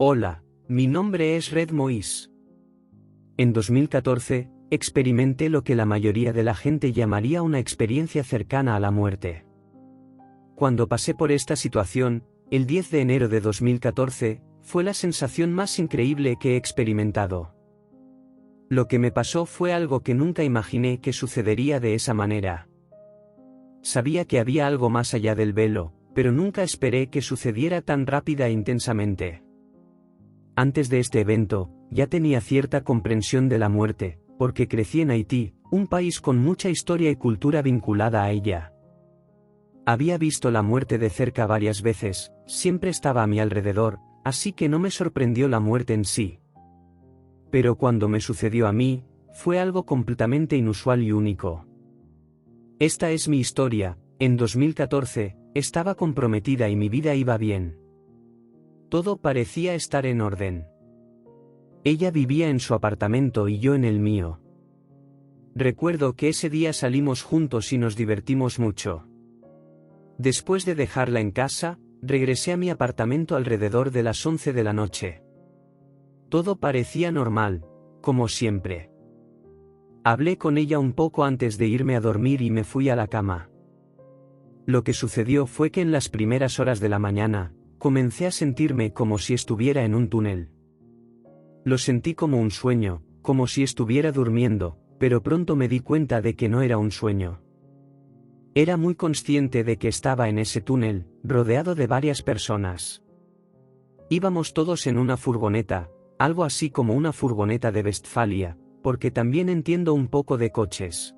Hola, mi nombre es Red Mois. En 2014, experimenté lo que la mayoría de la gente llamaría una experiencia cercana a la muerte. Cuando pasé por esta situación, el 10 de enero de 2014, fue la sensación más increíble que he experimentado. Lo que me pasó fue algo que nunca imaginé que sucedería de esa manera. Sabía que había algo más allá del velo, pero nunca esperé que sucediera tan rápida e intensamente. Antes de este evento, ya tenía cierta comprensión de la muerte, porque crecí en Haití, un país con mucha historia y cultura vinculada a ella. Había visto la muerte de cerca varias veces, siempre estaba a mi alrededor, así que no me sorprendió la muerte en sí. Pero cuando me sucedió a mí, fue algo completamente inusual y único. Esta es mi historia. En 2014, estaba comprometida y mi vida iba bien. Todo parecía estar en orden. Ella vivía en su apartamento y yo en el mío. Recuerdo que ese día salimos juntos y nos divertimos mucho. Después de dejarla en casa, regresé a mi apartamento alrededor de las 11 de la noche. Todo parecía normal, como siempre. Hablé con ella un poco antes de irme a dormir y me fui a la cama. Lo que sucedió fue que en las primeras horas de la mañana, comencé a sentirme como si estuviera en un túnel. Lo sentí como un sueño, como si estuviera durmiendo, pero pronto me di cuenta de que no era un sueño. Era muy consciente de que estaba en ese túnel, rodeado de varias personas. Íbamos todos en una furgoneta, algo así como una furgoneta de Westfalia, porque también entiendo un poco de coches.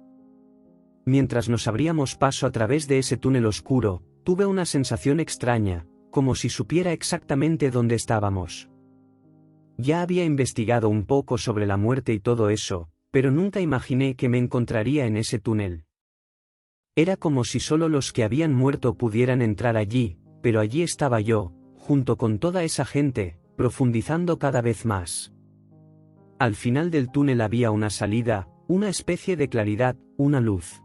Mientras nos abríamos paso a través de ese túnel oscuro, tuve una sensación extraña, como si supiera exactamente dónde estábamos. Ya había investigado un poco sobre la muerte y todo eso, pero nunca imaginé que me encontraría en ese túnel. Era como si solo los que habían muerto pudieran entrar allí, pero allí estaba yo, junto con toda esa gente, profundizando cada vez más. Al final del túnel había una salida, una especie de claridad, una luz.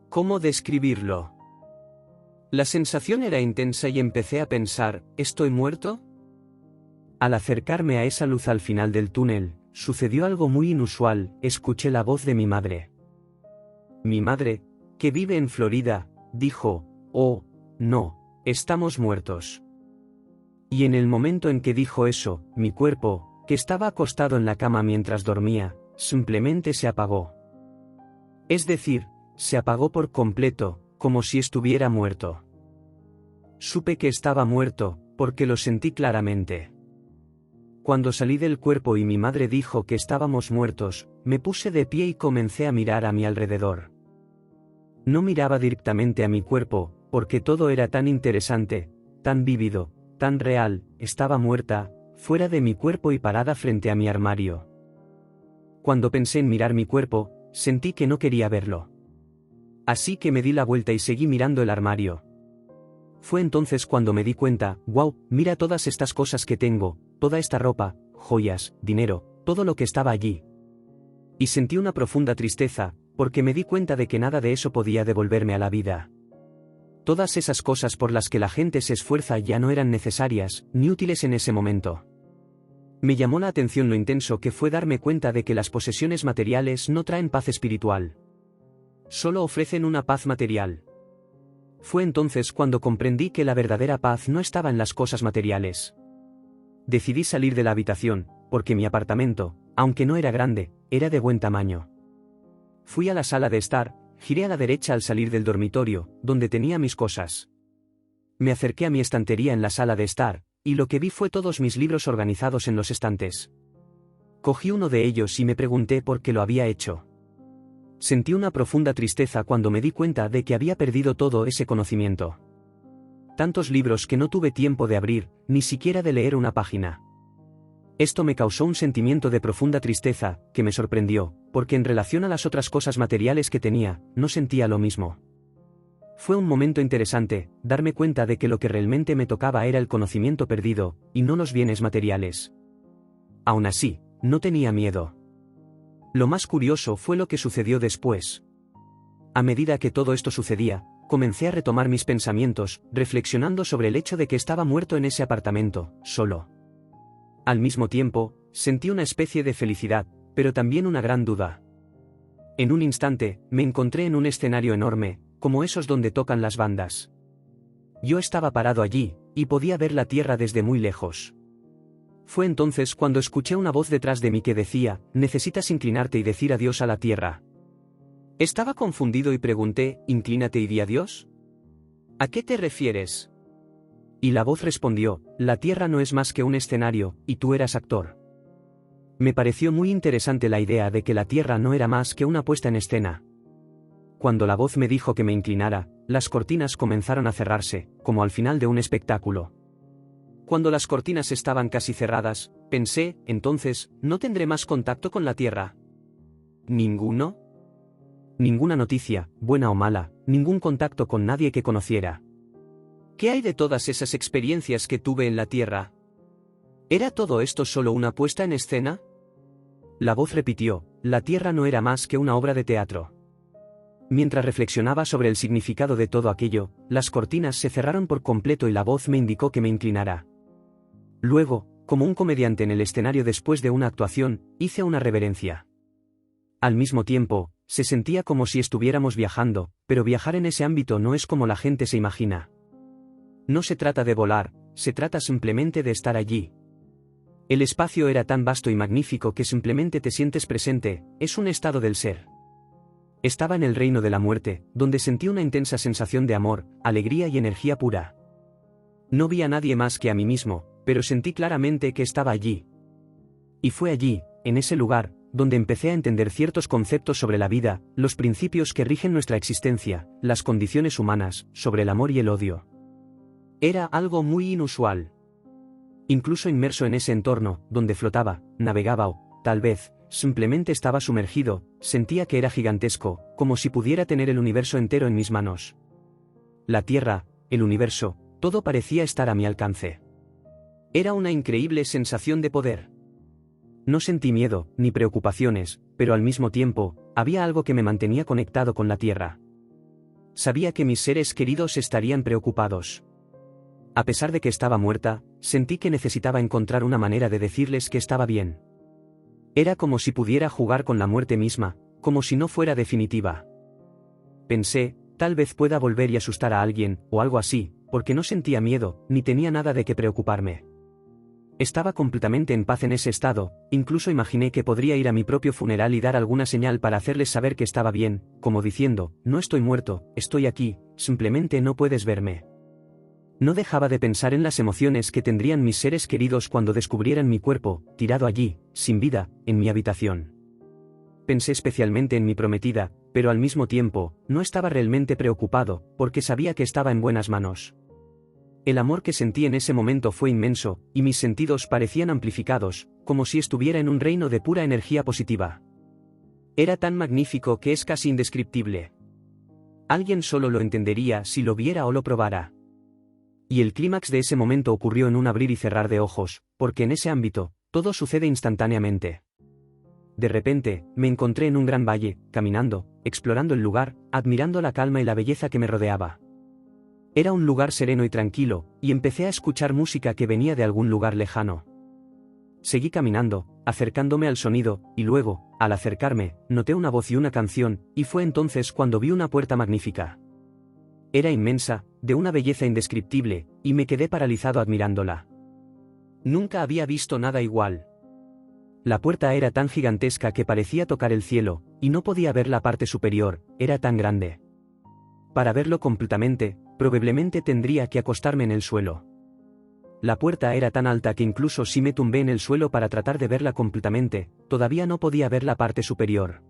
¿Cómo describirlo? La sensación era intensa y empecé a pensar, ¿estoy muerto? Al acercarme a esa luz al final del túnel, sucedió algo muy inusual, escuché la voz de mi madre. Mi madre, que vive en Florida, dijo, «Oh, no, estamos muertos». Y en el momento en que dijo eso, mi cuerpo, que estaba acostado en la cama mientras dormía, simplemente se apagó. Es decir, se apagó por completo, como si estuviera muerto. Supe que estaba muerto, porque lo sentí claramente. Cuando salí del cuerpo y mi madre dijo que estábamos muertos, me puse de pie y comencé a mirar a mi alrededor. No miraba directamente a mi cuerpo, porque todo era tan interesante, tan vívido, tan real, estaba muerta, fuera de mi cuerpo y parada frente a mi armario. Cuando pensé en mirar mi cuerpo, sentí que no quería verlo. Así que me di la vuelta y seguí mirando el armario. Fue entonces cuando me di cuenta, wow, mira todas estas cosas que tengo, toda esta ropa, joyas, dinero, todo lo que estaba allí. Y sentí una profunda tristeza, porque me di cuenta de que nada de eso podía devolverme a la vida. Todas esas cosas por las que la gente se esfuerza ya no eran necesarias, ni útiles en ese momento. Me llamó la atención lo intenso que fue darme cuenta de que las posesiones materiales no traen paz espiritual. Solo ofrecen una paz material. Fue entonces cuando comprendí que la verdadera paz no estaba en las cosas materiales. Decidí salir de la habitación, porque mi apartamento, aunque no era grande, era de buen tamaño. Fui a la sala de estar, giré a la derecha al salir del dormitorio, donde tenía mis cosas. Me acerqué a mi estantería en la sala de estar, y lo que vi fue todos mis libros organizados en los estantes. Cogí uno de ellos y me pregunté por qué lo había hecho. Sentí una profunda tristeza cuando me di cuenta de que había perdido todo ese conocimiento. Tantos libros que no tuve tiempo de abrir, ni siquiera de leer una página. Esto me causó un sentimiento de profunda tristeza, que me sorprendió, porque en relación a las otras cosas materiales que tenía, no sentía lo mismo. Fue un momento interesante, darme cuenta de que lo que realmente me tocaba era el conocimiento perdido, y no los bienes materiales. Aún así, no tenía miedo. Lo más curioso fue lo que sucedió después. A medida que todo esto sucedía, comencé a retomar mis pensamientos, reflexionando sobre el hecho de que estaba muerto en ese apartamento, solo. Al mismo tiempo, sentí una especie de felicidad, pero también una gran duda. En un instante, me encontré en un escenario enorme, como esos donde tocan las bandas. Yo estaba parado allí, y podía ver la tierra desde muy lejos. Fue entonces cuando escuché una voz detrás de mí que decía, necesitas inclinarte y decir adiós a la tierra. Estaba confundido y pregunté, ¿inclínate y di adiós? ¿A qué te refieres? Y la voz respondió, la tierra no es más que un escenario, y tú eras actor. Me pareció muy interesante la idea de que la tierra no era más que una puesta en escena. Cuando la voz me dijo que me inclinara, las cortinas comenzaron a cerrarse, como al final de un espectáculo. Cuando las cortinas estaban casi cerradas, pensé, entonces, ¿no tendré más contacto con la tierra? ¿Ninguno? Ninguna noticia, buena o mala, ningún contacto con nadie que conociera. ¿Qué hay de todas esas experiencias que tuve en la tierra? ¿Era todo esto solo una puesta en escena? La voz repitió, la tierra no era más que una obra de teatro. Mientras reflexionaba sobre el significado de todo aquello, las cortinas se cerraron por completo y la voz me indicó que me inclinara. Luego, como un comediante en el escenario después de una actuación, hice una reverencia. Al mismo tiempo, se sentía como si estuviéramos viajando, pero viajar en ese ámbito no es como la gente se imagina. No se trata de volar, se trata simplemente de estar allí. El espacio era tan vasto y magnífico que simplemente te sientes presente, es un estado del ser. Estaba en el reino de la muerte, donde sentí una intensa sensación de amor, alegría y energía pura. No vi a nadie más que a mí mismo, pero sentí claramente que estaba allí. Y fue allí, en ese lugar, donde empecé a entender ciertos conceptos sobre la vida, los principios que rigen nuestra existencia, las condiciones humanas, sobre el amor y el odio. Era algo muy inusual. Incluso inmerso en ese entorno, donde flotaba, navegaba o, tal vez, simplemente estaba sumergido, sentía que era gigantesco, como si pudiera tener el universo entero en mis manos. La Tierra, el universo, todo parecía estar a mi alcance. Era una increíble sensación de poder. No sentí miedo, ni preocupaciones, pero al mismo tiempo, había algo que me mantenía conectado con la Tierra. Sabía que mis seres queridos estarían preocupados. A pesar de que estaba muerta, sentí que necesitaba encontrar una manera de decirles que estaba bien. Era como si pudiera jugar con la muerte misma, como si no fuera definitiva. Pensé, tal vez pueda volver y asustar a alguien, o algo así, porque no sentía miedo, ni tenía nada de qué preocuparme. Estaba completamente en paz en ese estado, incluso imaginé que podría ir a mi propio funeral y dar alguna señal para hacerles saber que estaba bien, como diciendo, no estoy muerto, estoy aquí, simplemente no puedes verme. No dejaba de pensar en las emociones que tendrían mis seres queridos cuando descubrieran mi cuerpo, tirado allí, sin vida, en mi habitación. Pensé especialmente en mi prometida, pero al mismo tiempo, no estaba realmente preocupado, porque sabía que estaba en buenas manos. El amor que sentí en ese momento fue inmenso, y mis sentidos parecían amplificados, como si estuviera en un reino de pura energía positiva. Era tan magnífico que es casi indescriptible. Alguien solo lo entendería si lo viera o lo probara. Y el clímax de ese momento ocurrió en un abrir y cerrar de ojos, porque en ese ámbito, todo sucede instantáneamente. De repente, me encontré en un gran valle, caminando, explorando el lugar, admirando la calma y la belleza que me rodeaba. Era un lugar sereno y tranquilo, y empecé a escuchar música que venía de algún lugar lejano. Seguí caminando, acercándome al sonido, y luego, al acercarme, noté una voz y una canción, y fue entonces cuando vi una puerta magnífica. Era inmensa, de una belleza indescriptible, y me quedé paralizado admirándola. Nunca había visto nada igual. La puerta era tan gigantesca que parecía tocar el cielo, y no podía ver la parte superior, era tan grande. Para verlo completamente, probablemente tendría que acostarme en el suelo. La puerta era tan alta que incluso si me tumbé en el suelo para tratar de verla completamente, todavía no podía ver la parte superior.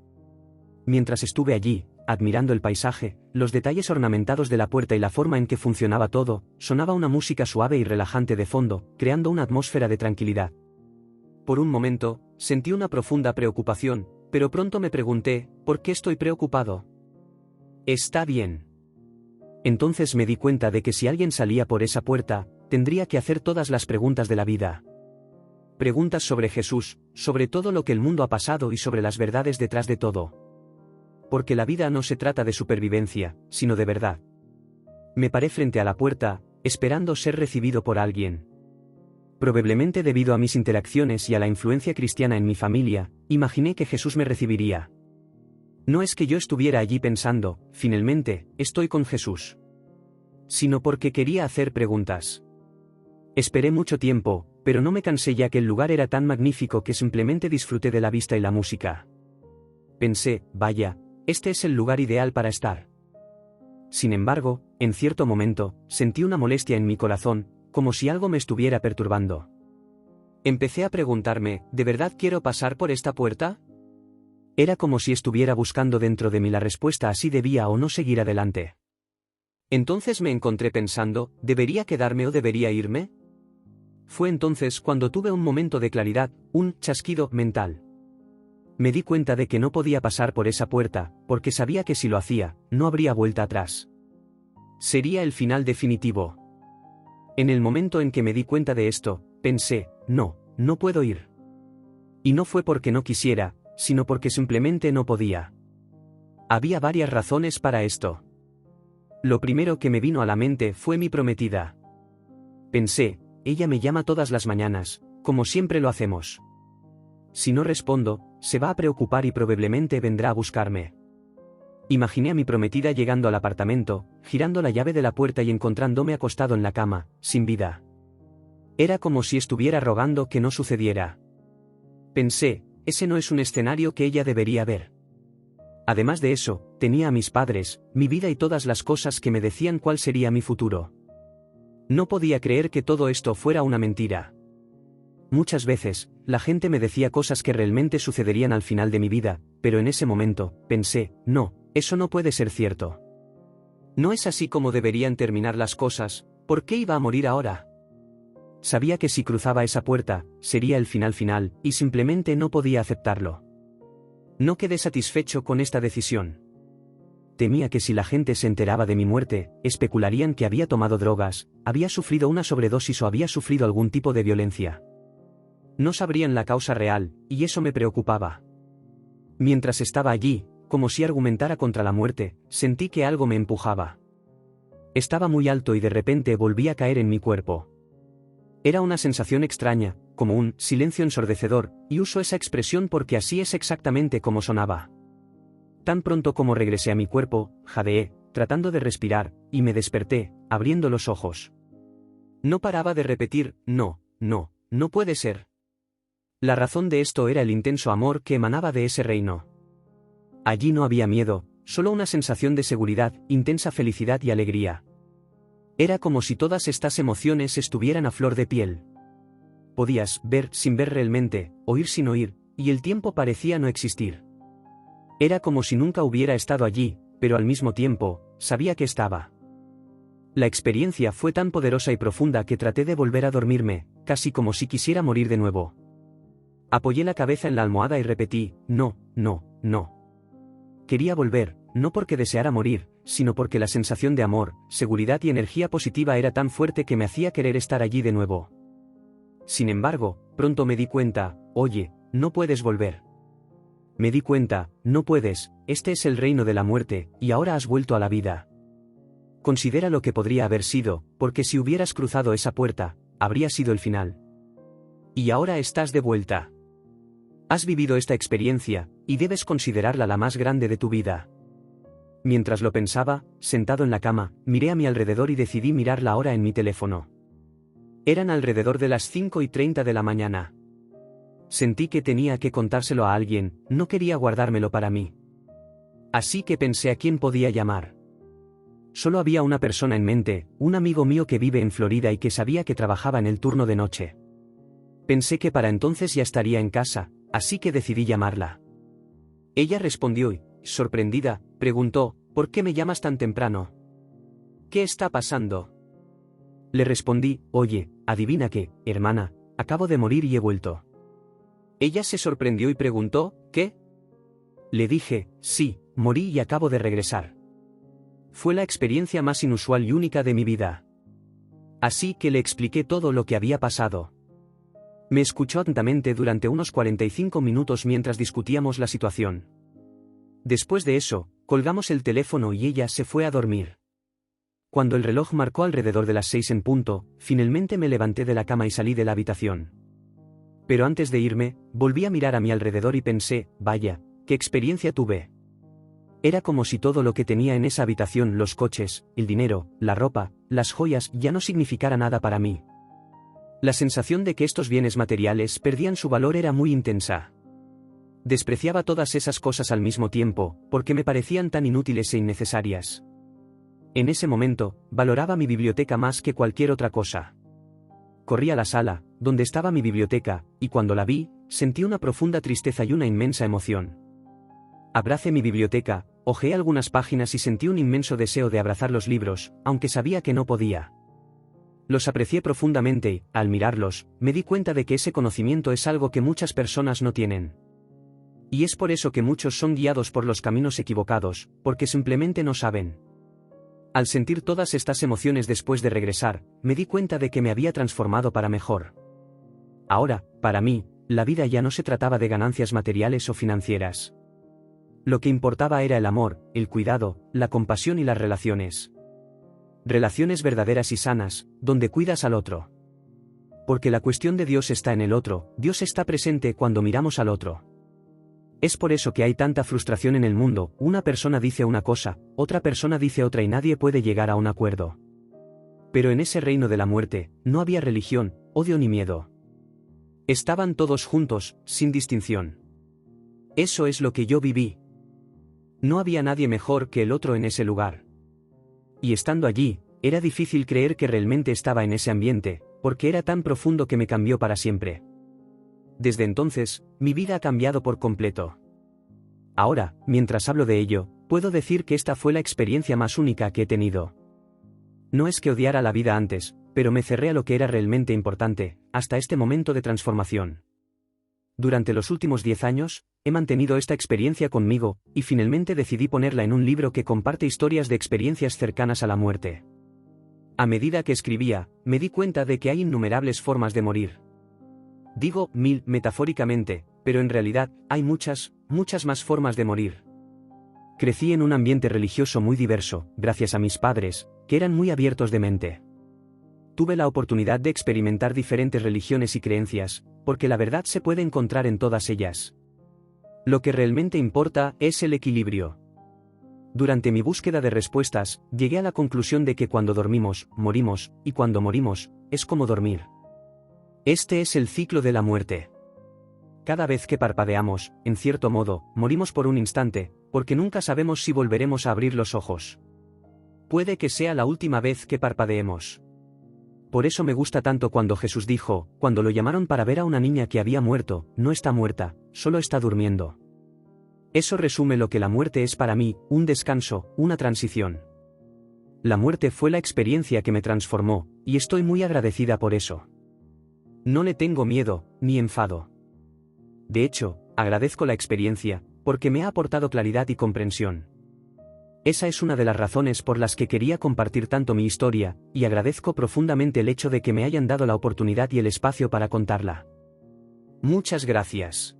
Mientras estuve allí, admirando el paisaje, los detalles ornamentados de la puerta y la forma en que funcionaba todo, sonaba una música suave y relajante de fondo, creando una atmósfera de tranquilidad. Por un momento, sentí una profunda preocupación, pero pronto me pregunté, ¿por qué estoy preocupado? Está bien. Entonces me di cuenta de que si alguien salía por esa puerta, tendría que hacer todas las preguntas de la vida. Preguntas sobre Jesús, sobre todo lo que el mundo ha pasado y sobre las verdades detrás de todo. Porque la vida no se trata de supervivencia, sino de verdad. Me paré frente a la puerta, esperando ser recibido por alguien. Probablemente debido a mis interacciones y a la influencia cristiana en mi familia, imaginé que Jesús me recibiría. No es que yo estuviera allí pensando, finalmente, estoy con Jesús. Sino porque quería hacer preguntas. Esperé mucho tiempo, pero no me cansé ya que el lugar era tan magnífico que simplemente disfruté de la vista y la música. Pensé, vaya, este es el lugar ideal para estar. Sin embargo, en cierto momento, sentí una molestia en mi corazón, como si algo me estuviera perturbando. Empecé a preguntarme, ¿de verdad quiero pasar por esta puerta? Era como si estuviera buscando dentro de mí la respuesta a si debía o no seguir adelante. Entonces me encontré pensando, ¿debería quedarme o debería irme? Fue entonces cuando tuve un momento de claridad, un chasquido mental. Me di cuenta de que no podía pasar por esa puerta, porque sabía que si lo hacía, no habría vuelta atrás. Sería el final definitivo. En el momento en que me di cuenta de esto, pensé, no puedo ir. Y no fue porque no quisiera, sino porque simplemente no podía. Había varias razones para esto. Lo primero que me vino a la mente fue mi prometida. Pensé, ella me llama todas las mañanas, como siempre lo hacemos. Si no respondo, se va a preocupar y probablemente vendrá a buscarme. Imaginé a mi prometida llegando al apartamento, girando la llave de la puerta y encontrándome acostado en la cama, sin vida. Era como si estuviera rogando que no sucediera. Pensé, ese no es un escenario que ella debería ver. Además de eso, tenía a mis padres, mi vida y todas las cosas que me decían cuál sería mi futuro. No podía creer que todo esto fuera una mentira. Muchas veces, la gente me decía cosas que realmente sucederían al final de mi vida, pero en ese momento, pensé, no, eso no puede ser cierto. No es así como deberían terminar las cosas, ¿por qué iba a morir ahora? Sabía que si cruzaba esa puerta, sería el final, y simplemente no podía aceptarlo. No quedé satisfecho con esta decisión. Temía que si la gente se enteraba de mi muerte, especularían que había tomado drogas, había sufrido una sobredosis o había sufrido algún tipo de violencia. No sabrían la causa real, y eso me preocupaba. Mientras estaba allí, como si argumentara contra la muerte, sentí que algo me empujaba. Estaba muy alto y de repente volví a caer en mi cuerpo. Era una sensación extraña, como un silencio ensordecedor, y uso esa expresión porque así es exactamente como sonaba. Tan pronto como regresé a mi cuerpo, jadeé, tratando de respirar, y me desperté, abriendo los ojos. No paraba de repetir, no puede ser. La razón de esto era el intenso amor que emanaba de ese reino. Allí no había miedo, solo una sensación de seguridad, intensa felicidad y alegría. Era como si todas estas emociones estuvieran a flor de piel. Podías ver sin ver realmente, oír sin oír, y el tiempo parecía no existir. Era como si nunca hubiera estado allí, pero al mismo tiempo, sabía que estaba. La experiencia fue tan poderosa y profunda que traté de volver a dormirme, casi como si quisiera morir de nuevo. Apoyé la cabeza en la almohada y repetí, no. Quería volver, no porque deseara morir, sino porque la sensación de amor, seguridad y energía positiva era tan fuerte que me hacía querer estar allí de nuevo. Sin embargo, pronto me di cuenta, oye, no puedes volver. Me di cuenta, no puedes, este es el reino de la muerte, y ahora has vuelto a la vida. Considera lo que podría haber sido, porque si hubieras cruzado esa puerta, habría sido el final. Y ahora estás de vuelta. Has vivido esta experiencia, y debes considerarla la más grande de tu vida. Mientras lo pensaba, sentado en la cama, miré a mi alrededor y decidí mirar la hora en mi teléfono. Eran alrededor de las 5:30 de la mañana. Sentí que tenía que contárselo a alguien, no quería guardármelo para mí. Así que pensé a quién podía llamar. Solo había una persona en mente, un amigo mío que vive en Florida y que sabía que trabajaba en el turno de noche. Pensé que para entonces ya estaría en casa, así que decidí llamarla. Ella respondió y, sorprendida, preguntó, ¿por qué me llamas tan temprano? ¿Qué está pasando? Le respondí, oye, adivina qué, hermana, acabo de morir y he vuelto. Ella se sorprendió y preguntó, ¿qué? Le dije, sí, morí y acabo de regresar. Fue la experiencia más inusual y única de mi vida. Así que le expliqué todo lo que había pasado. Me escuchó atentamente durante unos 45 minutos mientras discutíamos la situación. Después de eso, colgamos el teléfono y ella se fue a dormir. Cuando el reloj marcó alrededor de las 6 en punto, finalmente me levanté de la cama y salí de la habitación. Pero antes de irme, volví a mirar a mi alrededor y pensé, vaya, qué experiencia tuve. Era como si todo lo que tenía en esa habitación, los coches, el dinero, la ropa, las joyas, ya no significara nada para mí. La sensación de que estos bienes materiales perdían su valor era muy intensa. Despreciaba todas esas cosas al mismo tiempo, porque me parecían tan inútiles e innecesarias. En ese momento, valoraba mi biblioteca más que cualquier otra cosa. Corrí a la sala, donde estaba mi biblioteca, y cuando la vi, sentí una profunda tristeza y una inmensa emoción. Abracé mi biblioteca, hojeé algunas páginas y sentí un inmenso deseo de abrazar los libros, aunque sabía que no podía. Los aprecié profundamente y, al mirarlos, me di cuenta de que ese conocimiento es algo que muchas personas no tienen. Y es por eso que muchos son guiados por los caminos equivocados, porque simplemente no saben. Al sentir todas estas emociones después de regresar, me di cuenta de que me había transformado para mejor. Ahora, para mí, la vida ya no se trataba de ganancias materiales o financieras. Lo que importaba era el amor, el cuidado, la compasión y las relaciones. Relaciones verdaderas y sanas, donde cuidas al otro. Porque la cuestión de Dios está en el otro, Dios está presente cuando miramos al otro. Es por eso que hay tanta frustración en el mundo, una persona dice una cosa, otra persona dice otra y nadie puede llegar a un acuerdo. Pero en ese reino de la muerte, no había religión, odio ni miedo. Estaban todos juntos, sin distinción. Eso es lo que yo viví. No había nadie mejor que el otro en ese lugar. Y estando allí, era difícil creer que realmente estaba en ese ambiente, porque era tan profundo que me cambió para siempre. Desde entonces, mi vida ha cambiado por completo. Ahora, mientras hablo de ello, puedo decir que esta fue la experiencia más única que he tenido. No es que odiara la vida antes, pero me cerré a lo que era realmente importante, hasta este momento de transformación. Durante los últimos 10 años, he mantenido esta experiencia conmigo, y finalmente decidí ponerla en un libro que comparte historias de experiencias cercanas a la muerte. A medida que escribía, me di cuenta de que hay innumerables formas de morir. Digo 1000 metafóricamente, pero en realidad, hay muchas más formas de morir. Crecí en un ambiente religioso muy diverso, gracias a mis padres, que eran muy abiertos de mente. Tuve la oportunidad de experimentar diferentes religiones y creencias, porque la verdad se puede encontrar en todas ellas. Lo que realmente importa es el equilibrio. Durante mi búsqueda de respuestas, llegué a la conclusión de que cuando dormimos, morimos, y cuando morimos, es como dormir. Este es el ciclo de la muerte. Cada vez que parpadeamos, en cierto modo, morimos por un instante, porque nunca sabemos si volveremos a abrir los ojos. Puede que sea la última vez que parpadeemos. Por eso me gusta tanto cuando Jesús dijo, cuando lo llamaron para ver a una niña que había muerto, no está muerta, solo está durmiendo. Eso resume lo que la muerte es para mí, un descanso, una transición. La muerte fue la experiencia que me transformó, y estoy muy agradecida por eso. No le tengo miedo, ni enfado. De hecho, agradezco la experiencia, porque me ha aportado claridad y comprensión. Esa es una de las razones por las que quería compartir tanto mi historia, y agradezco profundamente el hecho de que me hayan dado la oportunidad y el espacio para contarla. Muchas gracias.